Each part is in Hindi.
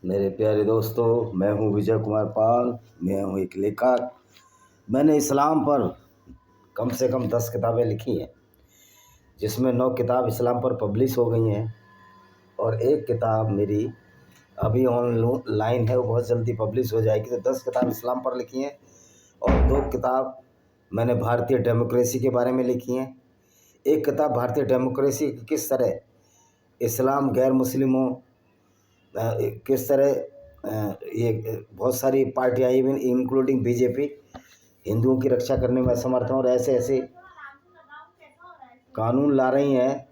मेरे प्यारे दोस्तों, मैं हूं विजय कुमार पाल। मैं हूं एक लेखक। मैंने इस्लाम पर कम से कम 10 किताबें लिखी हैं, जिसमें 9 किताब इस्लाम पर पब्लिश हो गई हैं और एक किताब मेरी अभी ऑनलाइन है, वो बहुत जल्दी पब्लिश हो जाएगी। तो 10 किताब इस्लाम पर लिखी हैं और 2 किताब मैंने भारतीय डेमोक्रेसी के बारे में लिखी हैं। एक किताब भारतीय डेमोक्रेसी किस तरह इस्लाम गैर मुस्लिमों किस तरह ये बहुत सारी पार्टियाँ इवन इंक्लूडिंग बीजेपी हिंदुओं की रक्षा करने में असमर्थ हैं और ऐसे ऐसे कानून ला रही हैं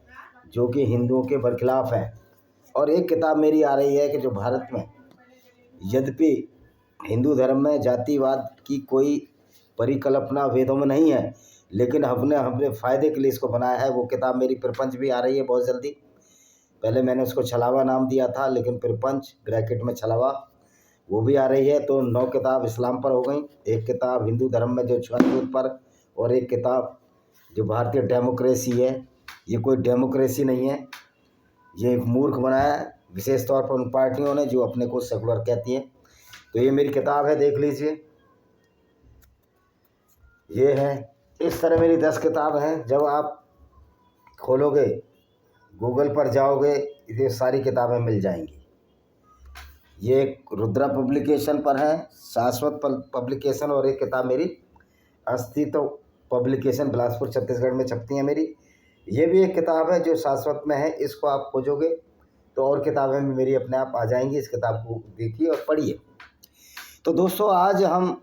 जो कि हिंदुओं के बरखिलाफ़ हैं। और एक किताब मेरी आ रही है कि जो भारत में यद्यपि हिंदू धर्म में जातिवाद की कोई परिकल्पना वेदों में नहीं है, लेकिन हमने अपने फ़ायदे के लिए इसको बनाया है। वो किताब मेरी प्रपंच भी आ रही है बहुत जल्दी। पहले मैंने उसको छलावा नाम दिया था, लेकिन प्रपंच ब्रैकेट में छलावा वो भी आ रही है। तो 9 किताब इस्लाम पर हो गई, एक किताब हिंदू धर्म में जो छुआछूत पर, और एक किताब जो भारतीय डेमोक्रेसी है। ये कोई डेमोक्रेसी नहीं है, ये एक मूर्ख बनाया है विशेष तौर पर उन पार्टियों ने जो अपने को सेकुलर कहती हैं। तो ये मेरी किताब है, देख लीजिए। ये है, इस तरह मेरी 10 किताब हैं। जब आप खोलोगे, गूगल पर जाओगे, ये सारी किताबें मिल जाएंगी। ये एक रुद्रा पब्लिकेशन पर है, शाश्वत पब्लिकेशन, और एक किताब मेरी अस्तित्व पब्लिकेशन बिलासपुर छत्तीसगढ़ में छपती है मेरी। ये भी एक किताब है जो शाश्वत में है। इसको आप खोजोगे तो और किताबें भी मेरी अपने आप आ जाएंगी। इस किताब को देखिए और पढ़िए। तो दोस्तों, आज हम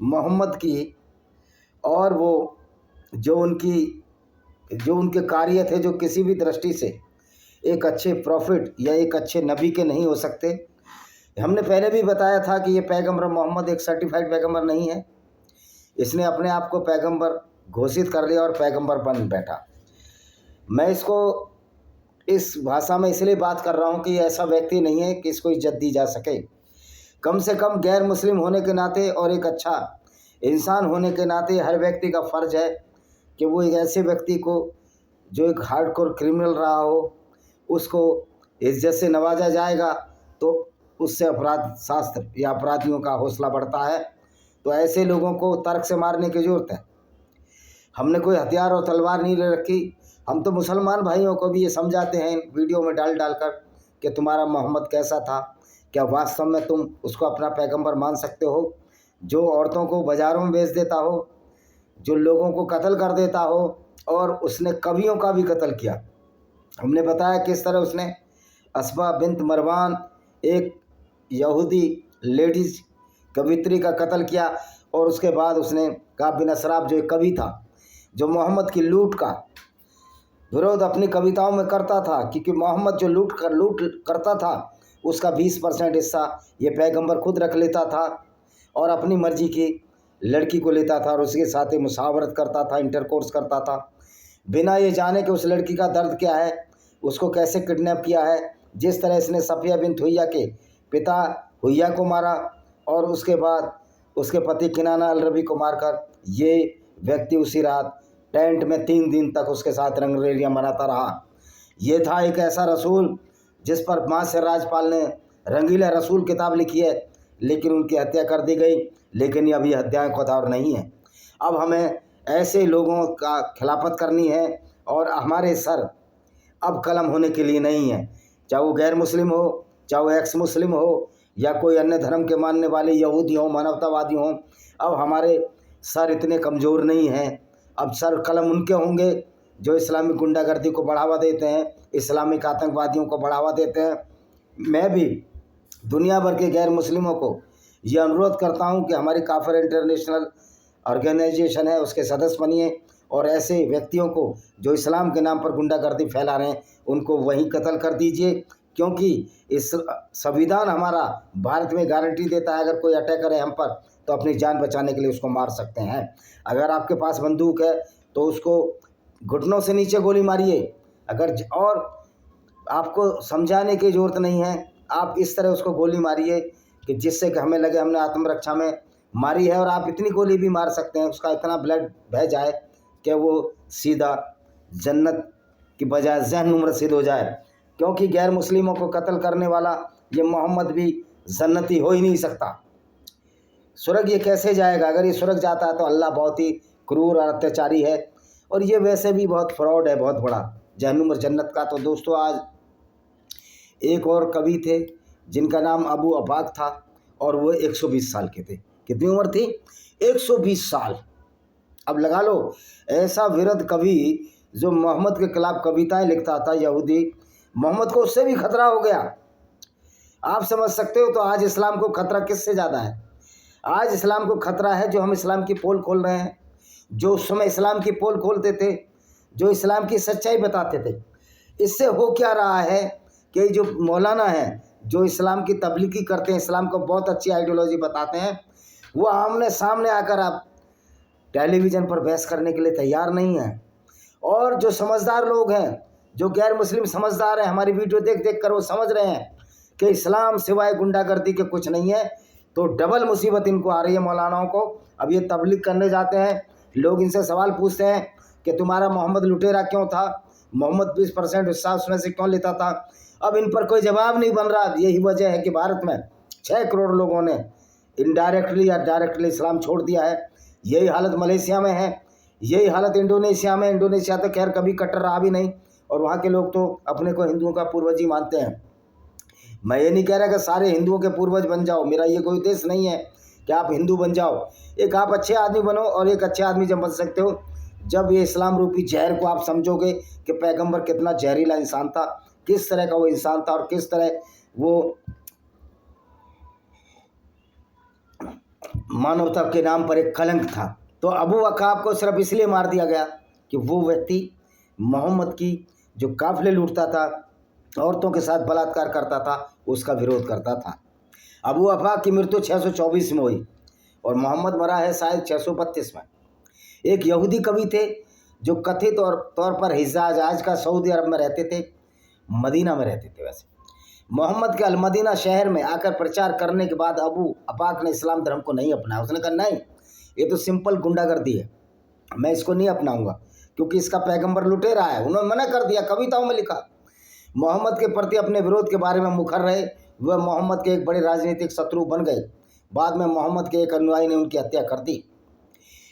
मोहम्मद की और वो जो उनके कार्य थे, जो किसी भी दृष्टि से एक अच्छे प्रॉफिट या एक अच्छे नबी के नहीं हो सकते। हमने पहले भी बताया था कि ये पैगंबर मोहम्मद एक सर्टिफाइड पैगंबर नहीं है। इसने अपने आप को पैगंबर घोषित कर लिया और पैगंबर बन बैठा। मैं इसको इस भाषा में इसलिए बात कर रहा हूँ कि ऐसा व्यक्ति नहीं है कि इसको इज्जत दी जा सके। कम से कम गैर मुस्लिम होने के नाते और एक अच्छा इंसान होने के नाते हर व्यक्ति का फ़र्ज है कि वो एक ऐसे व्यक्ति को जो एक हार्डकोर क्रिमिनल रहा हो, उसको इज्जत से नवाजा जाएगा तो उससे अपराध शास्त्र या अपराधियों का हौसला बढ़ता है। तो ऐसे लोगों को तर्क से मारने की ज़रूरत है। हमने कोई हथियार और तलवार नहीं ले रखी। हम तो मुसलमान भाइयों को भी ये समझाते हैं वीडियो में डाल कर कि तुम्हारा मोहम्मद कैसा था, क्या वास्तव में तुम उसको अपना पैगंबर मान सकते हो, जो औरतों को बाज़ारों में बेच देता हो, जो लोगों को कत्ल कर देता हो, और उसने कवियों का भी कत्ल किया। हमने बताया किस तरह उसने अस्मा बिन्त मरवान, एक यहूदी लेडीज कवित्री का कत्ल किया, और उसके बाद उसने काब बिन असराफ जो एक कवि था, जो मोहम्मद की लूट का विरोध अपनी कविताओं में करता था, क्योंकि मोहम्मद जो लूट करता था उसका 20% हिस्सा ये पैगंबर खुद रख लेता था और अपनी मर्जी की लड़की को लेता था और उसके साथ ही मुसावरत करता था, इंटरकोर्स करता था, बिना ये जाने कि उस लड़की का दर्द क्या है, उसको कैसे किडनैप किया है। जिस तरह इसने सफिया बिन्त हुय्या के पिता हुय्या को मारा और उसके बाद उसके पति किनाना अल रबी को मारकर ये व्यक्ति उसी रात टेंट में 3 दिन तक उसके साथ रंगरेलियाँ मनाता रहा। ये था एक ऐसा रसूल जिस पर मासिर राजपाल ने रंगीला रसूल किताब लिखी है, लेकिन उनकी हत्या कर दी गई। लेकिन अब ये हत्याएँ का दौर नहीं है। अब हमें ऐसे लोगों का खिलाफत करनी है और हमारे सर अब कलम होने के लिए नहीं है, चाहे वो गैर मुस्लिम हो, चाहे वो एक्स मुस्लिम हो, या कोई अन्य धर्म के मानने वाले यहूदी हों, मानवतावादी हों। अब हमारे सर इतने कमज़ोर नहीं हैं। अब सर कलम उनके होंगे जो इस्लामिक गुंडागर्दी को बढ़ावा देते हैं, इस्लामिक आतंकवादियों को बढ़ावा देते हैं। मैं भी दुनिया भर के गैर मुस्लिमों को ये अनुरोध करता हूँ कि हमारी काफिर इंटरनेशनल ऑर्गेनाइजेशन है, उसके सदस्य बनिए और ऐसे व्यक्तियों को जो इस्लाम के नाम पर गुंडागर्दी फैला रहे हैं उनको वहीं कत्ल कर दीजिए, क्योंकि इस संविधान हमारा भारत में गारंटी देता है अगर कोई अटैक करे हम पर तो अपनी जान बचाने के लिए उसको मार सकते हैं। अगर आपके पास बंदूक है तो उसको घुटनों से नीचे गोली मारिए। और आपको समझाने की ज़रूरत नहीं है, आप इस तरह उसको गोली मारिए कि जिससे कि हमें लगे हमने आत्मरक्षा में मारी है। और आप इतनी गोली भी मार सकते हैं उसका इतना ब्लड बह जाए कि वो सीधा जन्नत की बजाय जहन्नुम रसीद हो जाए। क्योंकि गैर मुस्लिमों को कत्ल करने वाला ये मोहम्मद भी जन्नती हो ही नहीं सकता। स्वर्ग ये कैसे जाएगा? अगर ये स्वर्ग जाता है तो अल्लाह बहुत ही क्रूर और अत्याचारी है, और ये वैसे भी बहुत फ्रॉड है, बहुत बड़ा जहन्नुम और जन्नत का। तो दोस्तों, आज एक और कवि थे जिनका नाम अबू अबाक था, और वो 120 साल के थे। कितनी उम्र थी? 120 साल। अब लगा लो, ऐसा विरध कवि जो मोहम्मद के खिलाफ कविताएं लिखता था, यहूदी, मोहम्मद को उससे भी खतरा हो गया। आप समझ सकते हो। तो आज इस्लाम को खतरा किससे ज़्यादा है? आज इस्लाम को खतरा है जो हम इस्लाम की पोल खोल रहे हैं, जो उस समय इस्लाम की पोल खोलते थे, जो इस्लाम की सच्चाई बताते थे। इससे हो क्या रहा है कि जो मौलाना हैं, जो इस्लाम की तबलीगी करते हैं, इस्लाम को बहुत अच्छी आइडियोलॉजी बताते हैं, वो आमने सामने आकर आप टेलीविज़न पर बहस करने के लिए तैयार नहीं हैं। और जो समझदार लोग हैं, जो गैर मुस्लिम समझदार हैं, हमारी वीडियो देख देख कर वो समझ रहे हैं कि इस्लाम सिवाय गुंडागर्दी के कुछ नहीं है, तो डबल मुसीबत इनको आ रही है मौलानाओं को। अब ये तबलीग करने जाते हैं, लोग इनसे सवाल पूछते हैं कि तुम्हारा मोहम्मद लुटेरा क्यों था, मोहम्मद 20% हिस्सा उसमें से क्यों लेता था। अब इन पर कोई जवाब नहीं बन रहा। यही वजह है कि भारत में 6 करोड़ लोगों ने इनडायरेक्टली या डायरेक्टली इस्लाम छोड़ दिया है। यही हालत मलेशिया में है, यही हालत इंडोनेशिया में। इंडोनेशिया तो खैर कभी कट्टर रहा भी नहीं, और वहाँ के लोग तो अपने को हिंदुओं का पूर्वज ही मानते हैं। मैं ये नहीं कह रहा कि सारे हिंदुओं के पूर्वज बन जाओ, मेरा ये कोई उद्देश्य नहीं है कि आप हिंदू बन जाओ। एक आप अच्छे आदमी बनो, और एक अच्छे आदमी जब बन सकते हो जब ये इस्लाम रूपी जहर को आप समझोगे कि पैगंबर कितना जहरीला इंसान था, किस तरह का वो इंसान था, और किस तरह वो मानवता के नाम पर एक कलंक था। तो अबू वक्काब को सिर्फ इसलिए मार दिया गया कि वो व्यक्ति मोहम्मद की जो काफिले लूटता था, औरतों के साथ बलात्कार करता था, उसका विरोध करता था। अबू वक्काब की मृत्यु 624 में हुई, और मोहम्मद मरा है शायद 632 में। एक यहूदी कवि थे जो कथित तौर पर हिजाज, आज का सऊदी अरब में रहते थे, मदीना में रहते थे। वैसे मोहम्मद के अलमदीना शहर में आकर प्रचार करने के बाद अबू अबाक ने इस्लाम धर्म को नहीं अपनाया। उसने कहा नहीं, ये तो सिंपल गुंडागर्दी है, मैं इसको नहीं अपनाऊंगा क्योंकि इसका पैगंबर लुटे रहा है। उन्होंने मना कर दिया, कविताओं में लिखा। मोहम्मद के प्रति अपने विरोध के बारे में मुखर रहे, वह मोहम्मद के एक बड़े राजनीतिक शत्रु बन गए। बाद में मोहम्मद के एक अनुयायी ने उनकी हत्या कर दी।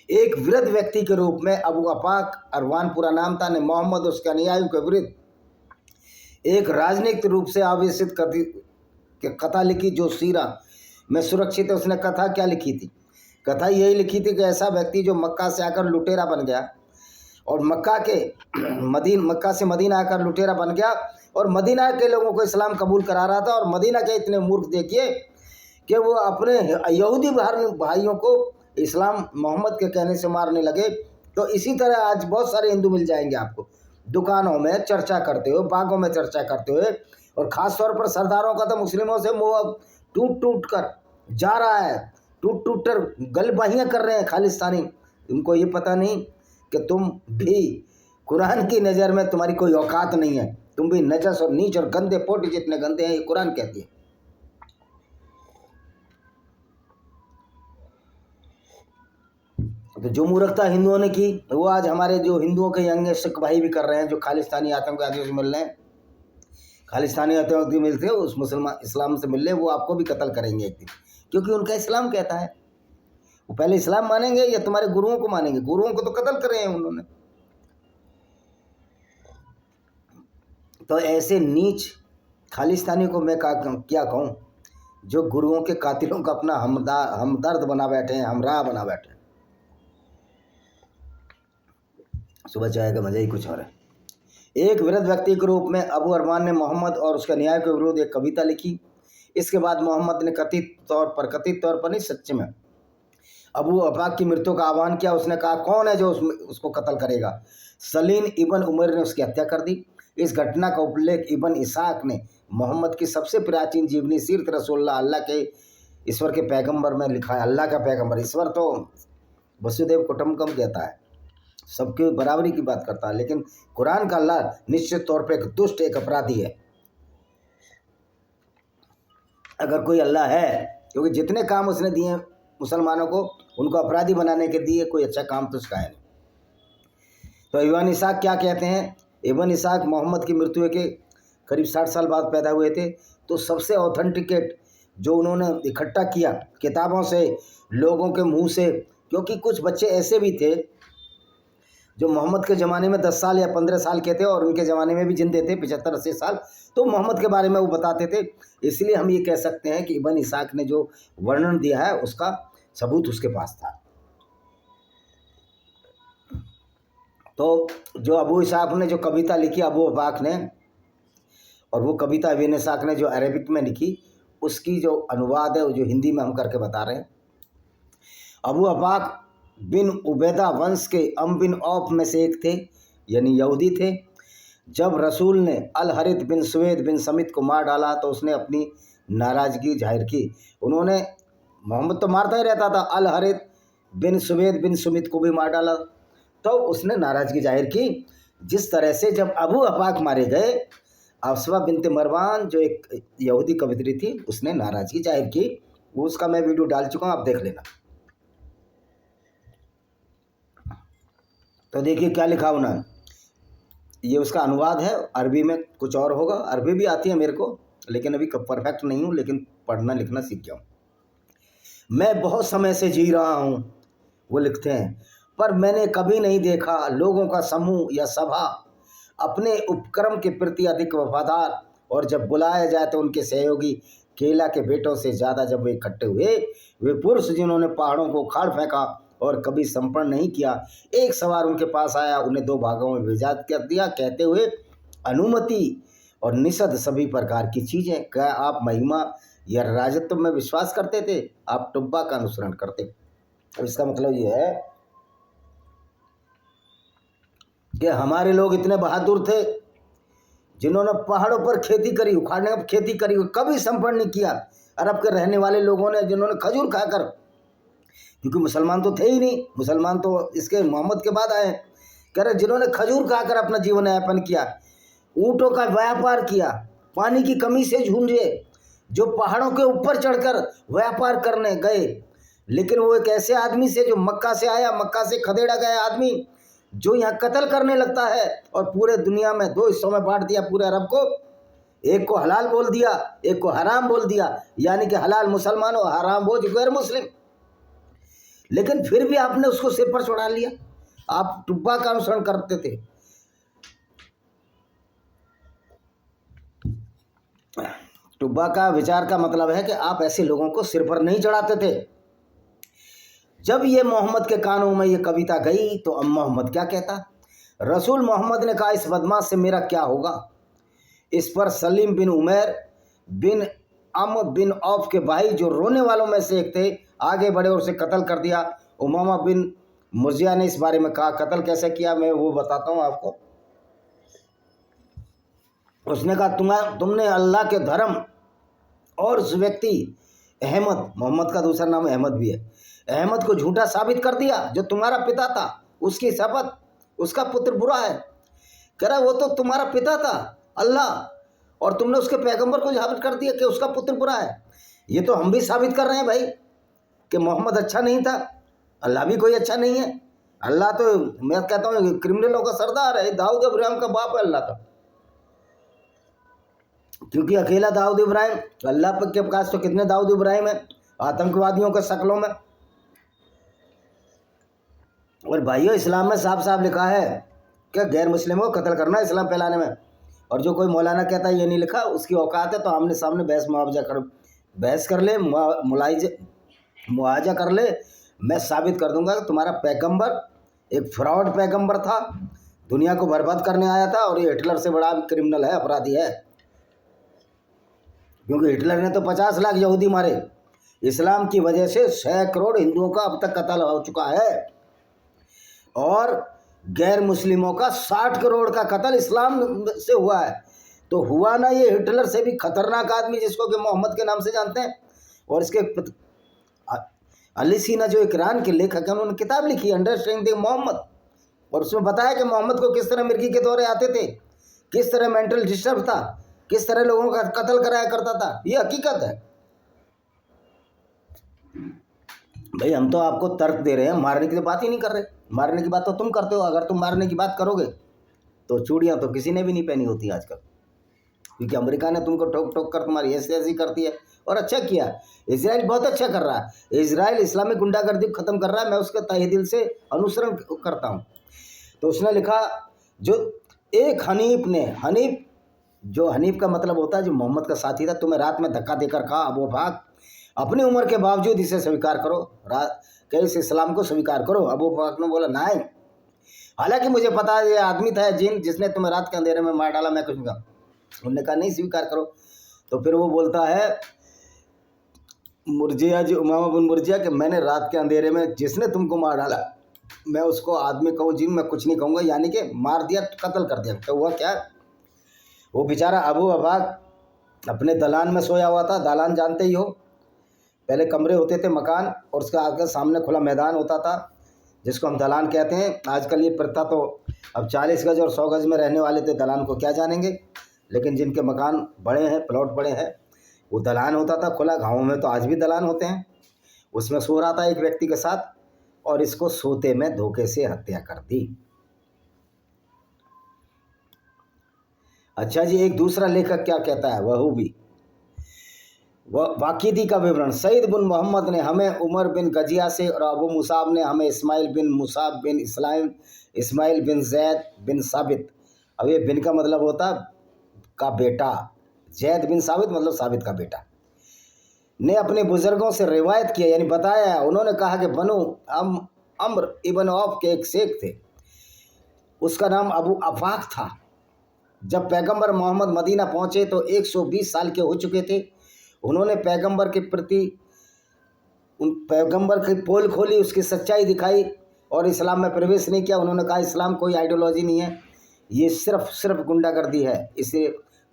एक वृद्ध व्यक्ति के रूप में अबू अबाक, अरवान पूरा नाम था, ने मोहम्मद और उसके अनुयायियों के विरुद्ध एक राजनीतिक रूप से आवेशित कथा लिखी जो सीरा में सुरक्षित है। उसने कथा क्या लिखी थी? कथा यही लिखी थी कि ऐसा व्यक्ति जो मक्का से आकर लुटेरा बन गया, और मक्का से मदीना आकर लुटेरा बन गया, और मदीना के लोगों को इस्लाम कबूल करा रहा था। और मदीना के इतने मूर्ख देखिए कि वो अपने यहूदी भाइयों को इस्लाम मोहम्मद के कहने से मारने लगे। तो इसी तरह आज बहुत सारे हिंदू मिल जाएंगे आपको, दुकानों में चर्चा करते हुए, बागों में चर्चा करते हुए, और ख़ास तौर पर सरदारों का तो मुस्लिमों से मुँह अब टूट टूट कर जा रहा है, टूट टूट कर गलबाहियाँ कर रहे हैं खालिस्तानी। उनको ये पता नहीं कि तुम भी कुरान की नज़र में तुम्हारी कोई औकात नहीं है, तुम भी नजस और नीच और गंदे पोटी जितने गंदे हैं, ये कुरान कहती है। तो जो मूर्खता हिंदुओं ने की, वो आज हमारे जो हिंदुओं के यंग सिख भाई भी कर रहे हैं, जो खालिस्तानी आतंकवादियों से मिल रहे हैं, खालिस्तानी आतंकवादी मिलते हैं उस मुसलमान इस्लाम से मिल रहे, वो आपको भी कत्ल करेंगे एक दिन, क्योंकि उनका इस्लाम कहता है। वो पहले इस्लाम मानेंगे या तुम्हारे गुरुओं को मानेंगे? गुरुओं को तो कत्ल करे हैं उन्होंने। तो ऐसे नीच खालिस्तानी को मैं क्या कहूँ, जो गुरुओं के कातिलों का अपना हमदर्द बना बैठे हैं, हमराह बना बैठे हैं। सुबह चाय का मजा ही कुछ और है। एक वृद्ध व्यक्ति के रूप में अबू अरमान ने मोहम्मद और उसके न्याय के विरुद्ध एक कविता लिखी। इसके बाद मोहम्मद ने कथित तौर पर नहीं, सच्चे में अबू अबाक की मृत्यु का आह्वान किया। उसने कहा कौन है जो उसको कत्ल करेगा? सलीम इबन उमर ने उसकी हत्या कर दी। इस घटना का उल्लेख इबन इसाक ने मोहम्मद की सबसे प्राचीन जीवनी सीरत रसूलुल्लाह, अल्लाह के ईश्वर के पैगंबर में लिखा है। अल्लाह का पैगंबर, ईश्वर तो वसुदेव कुटुंबकम कहता है, सबके बराबरी की बात करता है, लेकिन कुरान का अल्लाह निश्चित तौर पे एक दुष्ट, एक अपराधी है। अगर कोई अल्लाह है, क्योंकि जितने काम उसने दिए मुसलमानों को, उनको अपराधी बनाने के दिए, कोई अच्छा काम तो उसका है नहीं। तो इबन इसाक क्या कहते हैं? इबन इसाक मोहम्मद की मृत्यु के करीब 60 साल बाद पैदा हुए थे। तो सबसे ऑथेंटिकेट जो उन्होंने इकट्ठा किया किताबों से, लोगों के मुंह से, क्योंकि कुछ बच्चे ऐसे भी थे जो मोहम्मद के ज़माने में 10 साल या 15 साल के थे और उनके ज़माने में भी जिंदे थे 75-80 साल, तो मोहम्मद के बारे में वो बताते थे। इसलिए हम ये कह सकते हैं कि इब्न इसाक ने जो वर्णन दिया है उसका सबूत उसके पास था। तो जो अबू इसाक ने जो कविता लिखी अबू अबाक ने, और वो कविता इब्न इसाक ने जो अरबिक में लिखी, उसकी जो अनुवाद है वो जो हिंदी में हम करके बता रहे हैं। अबू अबाक बिन उबैदा वंश के बिन औफ में से एक थे, यानी यहूदी थे। जब रसूल ने अल हरित बिन सुवेद बिन समित को मार डाला तो उसने अपनी नाराज़गी जाहिर की। उन्होंने, मोहम्मद तो मारता ही रहता था, अल हरित बिन सुवेद बिन सुमित को भी मार डाला, तो उसने नाराज़गी जाहिर की। जिस तरह से जब अबू अबाक मारे गए, अफसवा बिनत मरवान जो एक यहूदी कवित्री थी, उसने नाराज़गी जाहिर की। वो उसका मैं वीडियो डाल चुका हूँ, आप देख लेना। तो देखिए क्या लिखा उन्होंने, ये उसका अनुवाद है। अरबी में कुछ और होगा, अरबी भी आती है मेरे को, लेकिन अभी परफेक्ट नहीं हूँ, लेकिन पढ़ना लिखना सीख गया हूँ। मैं बहुत समय से जी रहा हूँ, वो लिखते हैं, पर मैंने कभी नहीं देखा लोगों का समूह या सभा अपने उपक्रम के प्रति अधिक वफादार, और जब बुलाया जाए तो उनके सहयोगी केला के बेटों से ज़्यादा जब वे इकट्ठे हुए। वे पुरुष जिन्होंने पहाड़ों को उखाड़ फेंका और कभी संपन्न नहीं किया। एक सवार उनके पास आया, उन्हें 2 भागों में विभाजित कर दिया, कहते हुए अनुमति और निषद सभी प्रकार की चीज़ें। क्या आप महिमा या राजत्व में विश्वास करते थे? आप टुब्बा का अनुसरण करते। तो इसका मतलब ये है कि हमारे लोग इतने बहादुर थे जिन्होंने पहाड़ों पर खेती करी, उखाड़ने पर खेती करी, कभी संपन्न नहीं किया। अरब के रहने वाले लोगों ने जिन्होंने खजूर खाकर, क्योंकि मुसलमान तो थे ही नहीं, मुसलमान तो इसके मोहम्मद के बाद आए, कह रहे जिन्होंने खजूर खाकर अपना जीवन यापन किया, ऊँटों का व्यापार किया, पानी की कमी से झूंझे, जो पहाड़ों के ऊपर चढ़कर व्यापार करने गए। लेकिन वो एक ऐसे आदमी से जो मक्का से आया, मक्का से खदेड़ा गया आदमी, जो यहाँ कत्ल करने लगता है और पूरे दुनिया में 2 हिस्सों में बांट दिया पूरे अरब को। एक को हलाल बोल दिया, एक को हराम बोल दिया, यानी कि हलाल मुसलमान और हराम वो जो गैर मुस्लिम। लेकिन फिर भी आपने उसको सिर पर चढ़ा लिया, आप टुब्बा का अनुसरण करते थे। टुब्बा का विचार का मतलब है कि आप ऐसे लोगों को सिर पर नहीं चढ़ाते थे। जब ये मोहम्मद के कानों में ये कविता गई तो अब मोहम्मद क्या कहता? रसूल मोहम्मद ने कहा, इस बदमाश से मेरा क्या होगा? इस पर सलीम बिन उमैर बिन बिन औफ के भाई जो रोने वालों में से एक थे आगे बढ़े और उसे कत्ल कर दिया। उमामा बिन मुर्जिया ने इस बारे में कहा, कत्ल कैसे किया मैं वो बताता हूँ आपको। उसने कहा, तुमने अल्लाह के धर्म और उस व्यक्ति अहमद, मोहम्मद का दूसरा नाम अहमद भी है, अहमद को झूठा साबित कर दिया जो तुम्हारा पिता था। उसकी शपथ, उसका पुत्र बुरा है। कह रहा वो तो तुम्हारा पिता था अल्लाह, और तुमने उसके पैगंबर को साबित कर दिया कि उसका पुत्र बुरा है। ये तो हम भी साबित कर रहे हैं भाई कि मोहम्मद अच्छा नहीं था, अल्लाह भी कोई अच्छा नहीं है। अल्लाह तो मैं कहता हूँ क्रिमिनलों का सरदार है, दाऊद इब्राहिम का बाप है अल्लाह तो, क्योंकि अकेला दाऊद इब्राहिम, अल्लाह के पास तो कितने दाऊद इब्राहिम है आतंकवादियों के शक्लों में। और भाइयों, इस्लाम में साफ साफ लिखा है कि गैर मुस्लिमों को कत्ल करना इस्लाम फैलाने में। और जो कोई मौलाना कहता है ये नहीं लिखा, उसकी औकात है तो आमने सामने बहस कर ले, मुआवजा कर ले। मैं साबित कर दूंगा कि तुम्हारा पैगंबर एक फ्रॉड पैगंबर था, दुनिया को बर्बाद करने आया था, और ये हिटलर से बड़ा क्रिमिनल है, अपराधी है। क्योंकि हिटलर ने तो 50 लाख यहूदी मारे। इस्लाम की वजह से 100 करोड़ हिंदुओं का अब तक कत्ल हो चुका है, और गैर मुस्लिमों का 60 करोड़ का कत्ल इस्लाम से हुआ है। तो हुआ ना ये हिटलर से भी खतरनाक आदमी, जिसको कि मोहम्मद के नाम से जानते हैं। और इसके अली सीना जो ईरान के लेखक हैं, उन्होंने किताब लिखी अंडरस्टैंडिंग मोहम्मद, और उसमें बताया कि मोहम्मद को किस तरह मिर्गी के दौरे आते थे, किस तरह मेंटल डिस्टर्ब था, किस तरह लोगों का कत्ल कराया करता था। ये हकीकत है भाई। हम तो आपको तर्क दे रहे हैं, मारने की तो बात ही नहीं कर रहे। मारने की बात तो तुम करते हो। अगर तुम मारने की बात करोगे तो चूड़ियाँ तो किसी ने भी नहीं पहनी होती आजकल। क्योंकि अमेरिका ने तुमको ठोक ठोक कर तुम्हारी ऐसी ऐसी करती है। और अच्छा किया, इजराइल बहुत अच्छा कर रहा है। इजराइल इस्लामिक गुंडागर्दी को ख़त्म कर रहा है, मैं उसका तहे दिल से अनुसरण करता हूँ। तो उसने लिखा, जो एक हनीफ ने, हनीफ का मतलब होता है जो मोहम्मद का साथी था, तुम्हें रात में धक्का देकर कहा अबू बकर अपनी उम्र के बावजूद इसे स्वीकार करो, इस इस्लाम को स्वीकार करो। अबू बकर ने बोला नहीं, हालांकि मुझे पता है ये आदमी था जिसने तुम्हें रात के अंधेरे में मार डाला, मैं कुछ नहीं कहा। उन्होंने कहा नहीं स्वीकार करो। तो फिर वो बोलता है मुर्जिया जी, उमामा बिन मुर्जिया, कि मैंने रात के अंधेरे में जिसने तुमको मार डाला मैं उसको आदमी कहूँ जी, मैं कुछ नहीं कहूँगा, यानी कि मार दिया, कत्ल कर दिया। तो हुआ क्या, वो बेचारा अबू बकर अपने दलान में सोया हुआ था। दालान जानते ही हो, पहले कमरे होते थे, मकान, और उसके आगे सामने खुला मैदान होता था जिसको हम दलान कहते हैं। आजकल ये प्रथा तो अब 40 गज और 100 गज में रहने वाले तो दलान को क्या जानेंगे, लेकिन जिनके मकान बड़े हैं, प्लॉट बड़े हैं, वो दलान होता था खुला। गाँव में तो आज भी दलान होते हैं। उसमें सो रहा था एक व्यक्ति के साथ, और इसको सोते में धोखे से हत्या कर दी। अच्छा जी, एक दूसरा लेखक क्या कहता है, वह भी वाकिदी का विवरण। सईद बिन मोहम्मद ने हमें उमर बिन गजिया से, और अबू मुसाब ने हमें इस्माइल बिन मुसाब बिन इस्माइल बिन जैद बिन साबित, अब ये बिन का मतलब होता का बेटा, जैद बिन साबित मतलब साबित का बेटा, ने अपने बुजुर्गों से रिवायत किया, यानी बताया। उन्होंने कहा कि बनु अम्र इबन औफ के एक शेख थे, उसका नाम अबू अफाक था। जब पैगंबर मोहम्मद मदीना पहुँचे तो 120 साल के हो चुके थे। उन्होंने पैगंबर के प्रति उन पैगंबर की पोल खोली, उसकी सच्चाई दिखाई, और इस्लाम में प्रवेश नहीं किया। उन्होंने कहा इस्लाम कोई आइडियोलॉजी नहीं है, ये सिर्फ गुंडागर्दी है। इससे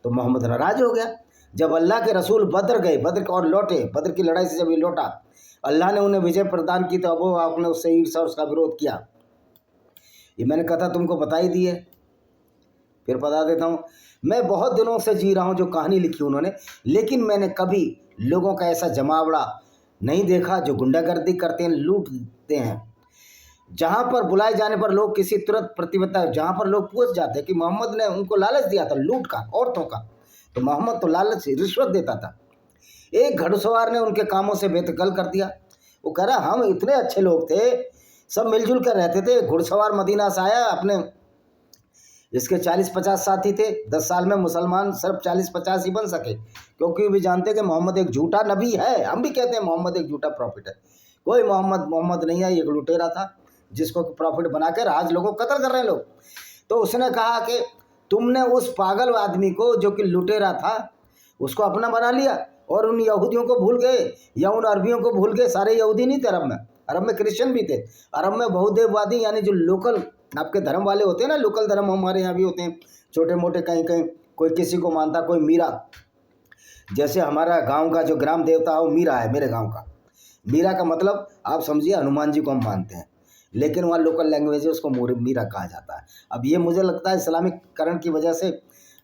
तो मोहम्मद नाराज हो गया। जब अल्लाह के रसूल बद्र गए, बद्र और लौटे, बद्र की लड़ाई से जब ये लौटा, अल्लाह ने उन्हें विजय प्रदान की, तो अब आपने उससे ईर्ष्या और उसका विरोध किया। ये मैंने कथा तुमको बता ही दी है, फिर बता देता हूँ। मैं बहुत दिनों से जी रहा हूँ जो कहानी लिखी उन्होंने, लेकिन मैंने कभी लोगों का ऐसा जमावड़ा नहीं देखा जो गुंडागर्दी करते हैं, लूटते हैं। जहाँ पर बुलाए जाने पर लोग किसी तुरंत प्रतिबद्धता, जहाँ पर लोग पूछ जाते हैं कि मोहम्मद ने उनको लालच दिया था लूट का, औरतों का, तो मोहम्मद तो लालच रिश्वत देता था। एक घुड़सवार ने उनके कामों से बेदखल कर दिया। वो कह रहा हम इतने अच्छे लोग थे, सब मिलजुल कर रहते थे। घुड़सवार मदीना से आया, अपने इसके 40-50 साथी थे। 10 साल में मुसलमान सिर्फ 40-50 ही बन सके, क्योंकि वो भी जानते कि मोहम्मद एक झूठा नबी है। हम भी कहते हैं मोहम्मद एक झूठा प्रॉफिट है। कोई मोहम्मद नहीं है, एक लुटेरा था जिसको प्रॉफिट बनाकर आज लोगों को कत्ल कर रहे हैं लोग। तो उसने कहा कि तुमने उस पागल आदमी को जो कि लुटेरा था उसको अपना बना लिया, और उन यहूदियों को भूल गए, या उन अरबियों को भूल गए। सारे यहूदी नहीं थे अरब में क्रिश्चियन भी थे। अरब में बहुदेववादी, यानी जो लोकल आपके धर्म वाले होते हैं ना, लोकल धर्म हमारे यहाँ भी होते हैं, छोटे मोटे, कहीं कहीं कोई किसी को मानता, कोई मीरा। जैसे हमारा गांव का जो ग्राम देवता है वो मीरा है, मेरे गांव का। मीरा का मतलब आप समझिए हनुमान जी को हम मानते हैं, लेकिन वहाँ लोकल लैंग्वेज है, उसको मीरा कहा जाता है। अब ये मुझे लगता है इस्लामिकरण की वजह से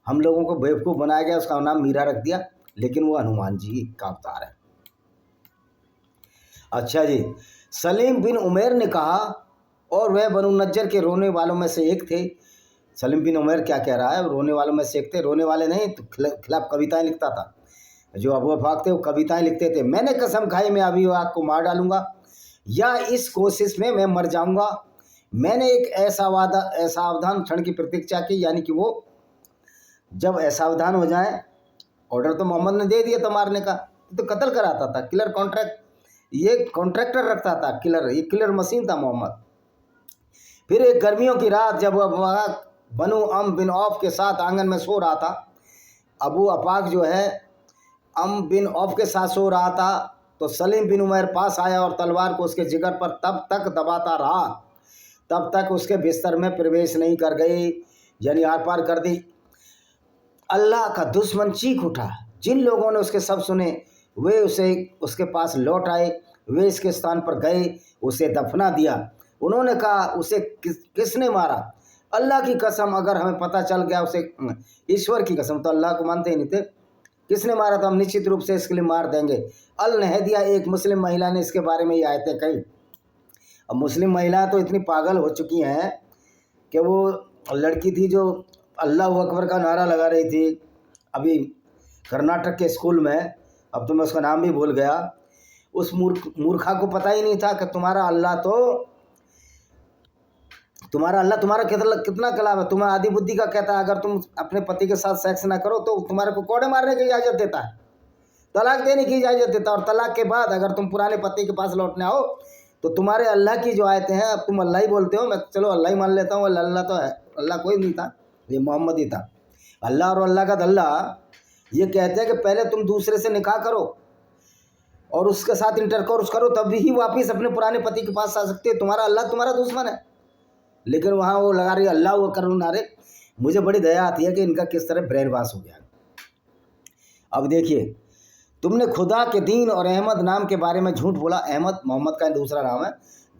हम लोगों को बेवकूफ़ बनाया गया, उसका नाम मीरा रख दिया, लेकिन वो हनुमान जी का अवतार है। अच्छा जी, सलीम बिन उमैर ने कहा, और वह बनु नज्जर के रोने वालों में से एक थे। सलीम बिन उमैर क्या कह रहा है, रोने वालों में से एक थे। रोने वाले नहीं, तो खिलाफ कविताएं लिखता था। जो अबू बकर थे वो कविताएं लिखते थे। मैंने कसम खाई मैं अभी आग को मार डालूंगा, या इस कोशिश में मैं मर जाऊंगा। मैंने एक असावधान क्षण की प्रतीक्षा की, यानी कि वो जब असावधान हो जाए, ऑर्डर तो मोहम्मद ने दे दिया था मारने का, तो कत्ल कराता था। किलर कॉन्ट्रैक्ट, ये कॉन्ट्रैक्टर रखता था, किलर, ये किलर मशीन था मोहम्मद। फिर एक गर्मियों की रात जब बनु अम बिन औफ के साथ आंगन में सो रहा था, अबू अफाक जो है अम बिन औफ के साथ सो रहा था, तो सलीम बिन उमैर पास आया और तलवार को उसके जिगर पर तब तक दबाता रहा, तब तक उसके बिस्तर में प्रवेश नहीं कर गई, यानी आर पार कर दी। अल्लाह का दुश्मन चीख उठा। जिन लोगों ने उसके सब सुने वे उसके पास लौट आए, वे इसके स्थान पर गए, उसे दफना दिया। उन्होंने कहा उसे किसने मारा? अल्लाह की कसम, अगर हमें पता चल गया उसे, ईश्वर की कसम, तो अल्लाह को मानते ही नहीं थे, किसने मारा तो हम निश्चित रूप से इसके लिए मार देंगे। अल नहदिया, एक मुस्लिम महिला ने इसके बारे में ये आयतें कही। अब मुस्लिम महिला तो इतनी पागल हो चुकी हैं कि वो लड़की थी जो अल्लाह अकबर का नारा लगा रही थी, अभी कर्नाटक के स्कूल में, अब तो मैं उसका नाम भी भूल गया, उस मूर्खा को पता ही नहीं था कि तुम्हारा अल्लाह तुम्हारा कितना कलाम है। तुम्हें आदि बुद्धि का कहता है अगर तुम अपने पति के साथ सेक्स ना करो तो तुम्हारे को कोड़े मारने की इजाज़त देता है, तलाक देने की इजाज़त देता है, और तलाक के बाद अगर तुम पुराने पति के पास लौटने आओ तो तुम्हारे अल्लाह की जो आयतें हैं, अब तुम अल्लाह ही बोलते हो, मैं चलो अल्लाह ही मान लेता हूँ, अल्लाह तो है, अल्लाह कोई नहीं था, ये मोहम्मद ही था। अल्लाह और अल्लाह का दल्ला ये कहते हैं कि पहले तुम दूसरे से निकाह करो और उसके साथ इंटरकोर्स करो, तब ही वापस अपने पुराने पति के पास आ सकते हो। तुम्हारा अल्लाह तुम्हारा दुश्मन है, लेकिन वहाँ वो लगा रही अल्लाह वो करूँ नारे। मुझे बड़ी दया आती है कि इनका किस तरह ब्रेन वॉश हो गया। अब देखिए, तुमने खुदा के दीन और अहमद नाम के बारे में झूठ बोला। अहमद मोहम्मद का दूसरा नाम है।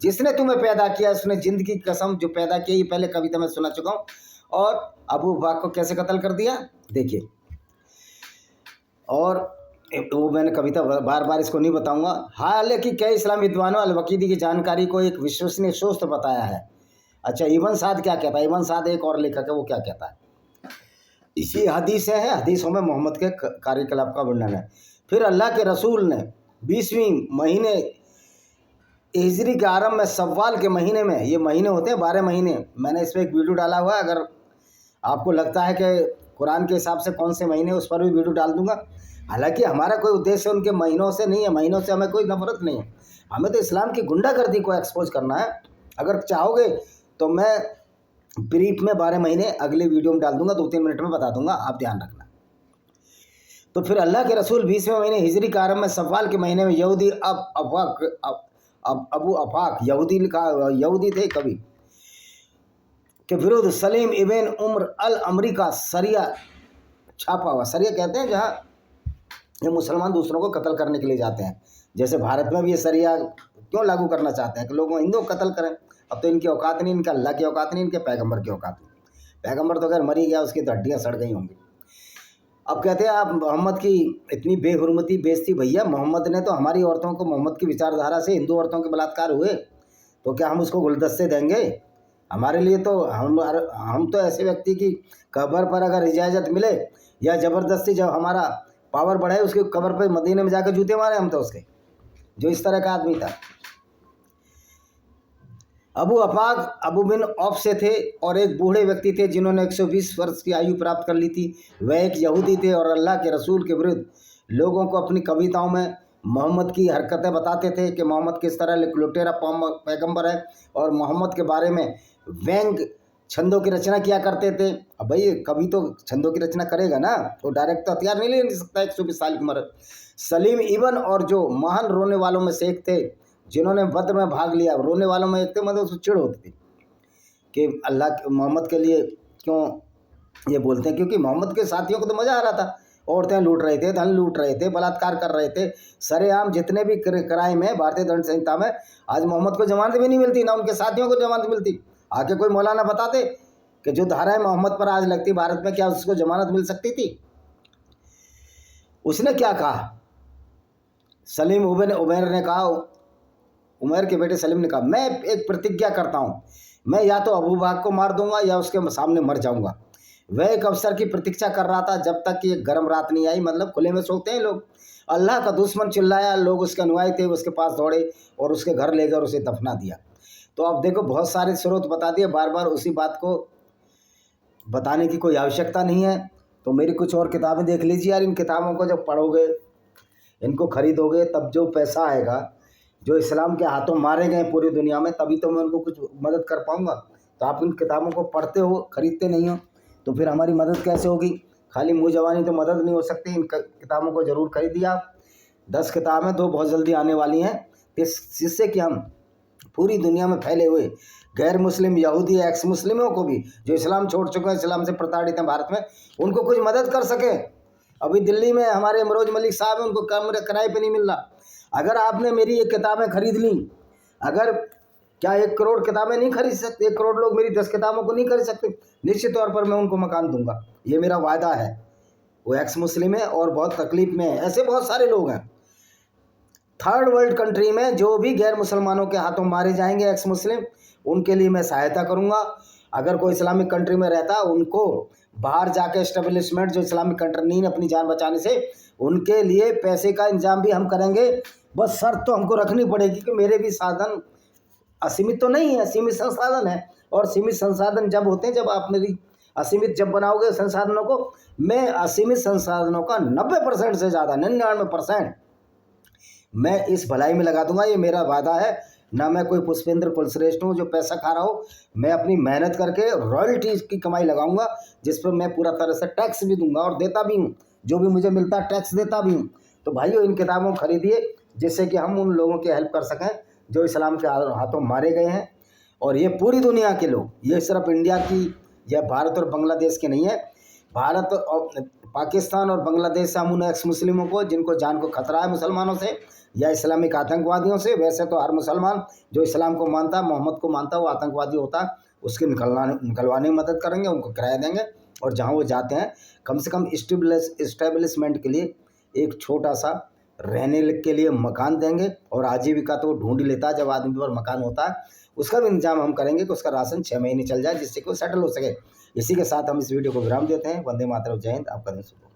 जिसने तुम्हें पैदा किया उसने जिंदगी की कसम जो पैदा की, ये पहले कविता में सुना चुका हूँ। और अबू बकर को कैसे कत्ल कर दिया देखिए, और वो मैंने कविता बार बार इसको नहीं बताऊंगा। हालांकि कई इस्लामी विद्वानों अल-वकीदी की जानकारी को एक विश्वसनीय स्रोत बताया है। अच्छा, इब्न साद क्या कहता है? इब्न साद एक और लेखक है, वो क्या कहता है? इसी हदीस है, हदीसों में मोहम्मद के कार्यकलाप का वर्णन है। फिर अल्लाह के रसूल ने 20वीं महीने हिजरी के आरंभ में सव्वाल के महीने में, ये महीने होते हैं 12 महीने, मैंने इस पर एक वीडियो डाला हुआ है, अगर आपको लगता है कि कुरान के हिसाब से कौन से महीने, उस पर भी वीडियो डाल दूंगा। हालांकि हमारा कोई उद्देश्य उनके महीनों से नहीं है, महीनों से हमें कोई नफरत नहीं है, हमें तो इस्लाम की गुंडागर्दी को एक्सपोज करना है। अगर चाहोगे तो मैं ब्रीफ में 12 महीने अगले वीडियो में डाल दूंगा, 2-3 मिनट में बता दूंगा, आप ध्यान रखना। तो फिर अल्लाह के रसूल 20वें महीने हिजरी के आरंभ में सव्वाल के महीने में यहूदी अबू अफाक यहूदी थे कभी के विरुद्ध सलीम इबन उम्र अल अमरी का सरिया छापा हुआ। सरिया कहते हैं जहाँ ये मुसलमान दूसरों को कत्ल करने के लिए जाते हैं। जैसे भारत में भी ये सरिया क्यों लागू करना चाहते हैं कि लोगों हिंदू कत्ल करें। अब तो इनकी औकात नहीं, इनका अल्लाह की औकात नहीं, इनके पैगंबर की औकात नहीं। पैगंबर तो अगर मरी गया, उसकी तो हड्डियाँ सड़ गई होंगी। अब कहते हैं आप मोहम्मद की इतनी बेहुरमती बेइज्जती। भैया, मोहम्मद ने तो हमारी औरतों को, मोहम्मद की विचारधारा से हिंदू औरतों के बलात्कार हुए, तो क्या हम उसको गुलदस्ते देंगे? हमारे लिए तो हम तो ऐसे व्यक्ति की कब्र पर अगर इजाज़त मिले या ज़बरदस्ती जब हमारा पावर बढ़े उसकी कब्र पर मदीने में जाकर जूते मारे हम तो उसके, जो इस तरह का आदमी था। अबू अफाक अबू बिन औफ से थे और एक बूढ़े व्यक्ति थे जिन्होंने 120 वर्ष की आयु प्राप्त कर ली थी। वह एक यहूदी थे और अल्लाह के रसूल के विरुद्ध लोगों को अपनी कविताओं में मोहम्मद की हरकतें बताते थे कि मोहम्मद किस तरह लुटेरा पैगंबर है, और मोहम्मद के बारे में व्यंग छंदों की रचना किया करते थे। अब भाई कभी तो छंदों की रचना करेगा ना, तो डायरेक्ट तो हथियार नहीं ले सकता 120 साल की उम्र। सलीम इबन और जो महान रोने वालों में से एक थे जिन्होंने बद्र में भाग लिया, रोने वालों में एक थे, मतलब उसको चिढ़ होती थी कि अल्लाह मोहम्मद के लिए क्यों ये बोलते हैं, क्योंकि मोहम्मद के साथियों को तो मज़ा आ रहा था। औरतें लूट रहे थे, धन लूट रहे थे, बलात्कार कर रहे थे, सरेआम जितने भी क्राइम है भारतीय दंड संहिता में। आज मोहम्मद को जमानत भी नहीं मिलती, ना उनके साथियों को जमानत मिलती। आके कोई मौलाना बताते कि जो धाराएं मोहम्मद पर आज लगती भारत में, क्या उसको जमानत मिल सकती थी? उसने क्या कहा? सलीम इबन उमैर ने कहा, उमैर के बेटे सलीम ने कहा, मैं एक प्रतिज्ञा करता हूँ, मैं या तो अबू बकर को मार दूंगा या उसके सामने मर जाऊंगा। वह एक अवसर की प्रतीक्षा कर रहा था जब तक कि एक गर्म रात नहीं आई, मतलब खुले में सोते हैं लोग। अल्लाह का दुश्मन चिल्लाया, लोग उसके अनुयायी थे, उसके पास दौड़े और उसके घर ले गए और उसे दफना दिया। तो अब देखो, बहुत सारे स्रोत बता दिए, बार बार उसी बात को बताने की कोई आवश्यकता नहीं है। तो मेरी कुछ और किताबें देख लीजिए यार। इन किताबों को जब पढ़ोगे, इनको खरीदोगे, तब जो पैसा आएगा, जो इस्लाम के हाथों मारे गए पूरी दुनिया में, तभी तो मैं उनको कुछ मदद कर पाऊँगा। तो आप इन किताबों को पढ़ते हो, खरीदते नहीं हो, तो फिर हमारी मदद कैसे होगी? खाली मुँह जवानी तो मदद नहीं हो सकती। इन किताबों को ज़रूर खरीदिए आप। 10 किताबें, 2 बहुत जल्दी आने वाली हैं, जिससे कि हम पूरी दुनिया में फैले हुए गैर मुस्लिम, यहूदी, एक्स मुस्लिमों को भी, जो इस्लाम छोड़ चुके हैं, इस्लाम से प्रताड़ित हैं भारत में, उनको कुछ मदद कर सकें। अभी दिल्ली में हमारे इमरोज मलिक साहब हैं, उनको कमरे किराए पे नहीं मिल रहा। अगर आपने मेरी ये किताबें खरीद ली, अगर क्या 1 करोड़ किताबें नहीं खरीद सकते? 1 करोड़ लोग मेरी 10 किताबों को नहीं खरीद सकते? निश्चित तौर पर मैं उनको मकान दूंगा, ये मेरा वायदा है। वो एक्स मुस्लिम है और बहुत तकलीफ में है, ऐसे बहुत सारे लोग हैं। थर्ड वर्ल्ड कंट्री में जो भी गैर मुसलमानों के हाथों मारे जाएंगे एक्स मुस्लिम, उनके लिए मैं सहायता करूंगा। अगर कोई इस्लामिक कंट्री में रहता, उनको बाहर जाके एस्टेब्लिशमेंट जो इस्लामिक कंट्री नहीं है अपनी जान बचाने से, उनके लिए पैसे का इंतजाम भी हम करेंगे। बस शर्त तो हमको रखनी पड़ेगी कि मेरे भी साधन असीमित तो नहीं है, सीमित संसाधन है। और सीमित संसाधन जब होते हैं जब आप मेरी असीमित जब बनाओगे संसाधनों को, मैं असीमित संसाधनों का 90% से ज़्यादा 99% मैं इस भलाई में लगा दूंगा। ये मेरा वादा है। ना मैं कोई पुष्पेंद्र कुलश्रेष्ठ हूँ जो पैसा खा रहा हूँ। मैं अपनी मेहनत करके रॉयल्टीज की कमाई लगाऊंगा, जिस पर मैं पूरा तरह से टैक्स भी दूंगा और देता भी हूँ। जो भी मुझे मिलता है टैक्स देता भी हूँ। तो भाइयों, इन किताबों को खरीदिए जिससे कि हम उन लोगों की हेल्प कर सकें जो इस्लाम के हाथों मारे गए हैं। और ये पूरी दुनिया के लोग, ये सिर्फ इंडिया की या भारत और बांग्लादेश के नहीं है। भारत और पाकिस्तान और बांग्लादेश से हम उन एक्स मुस्लिमों को जिनको जान को खतरा है मुसलमानों से या इस्लामिक आतंकवादियों से, वैसे तो हर मुसलमान जो इस्लाम को मानता है, मोहम्मद को मानता है, वो आतंकवादी होता है, उसके निकलवाने में मदद करेंगे, उनको किराया देंगे। और जहाँ वो जाते हैं कम से कम इस्टेब्लिशमेंट के लिए एक छोटा सा रहने के लिए मकान देंगे। और आजीविका तो ढूंढ ही लेता है जब आदमी पर मकान होता है। उसका भी इंतजाम हम करेंगे कि उसका राशन 6 महीने चल जाए, जिससे कि वो सेटल हो सके। इसी के साथ हम इस वीडियो को विराम देते हैं। वंदे मातरम, जय हिंद। आपका दिन शुभ हो।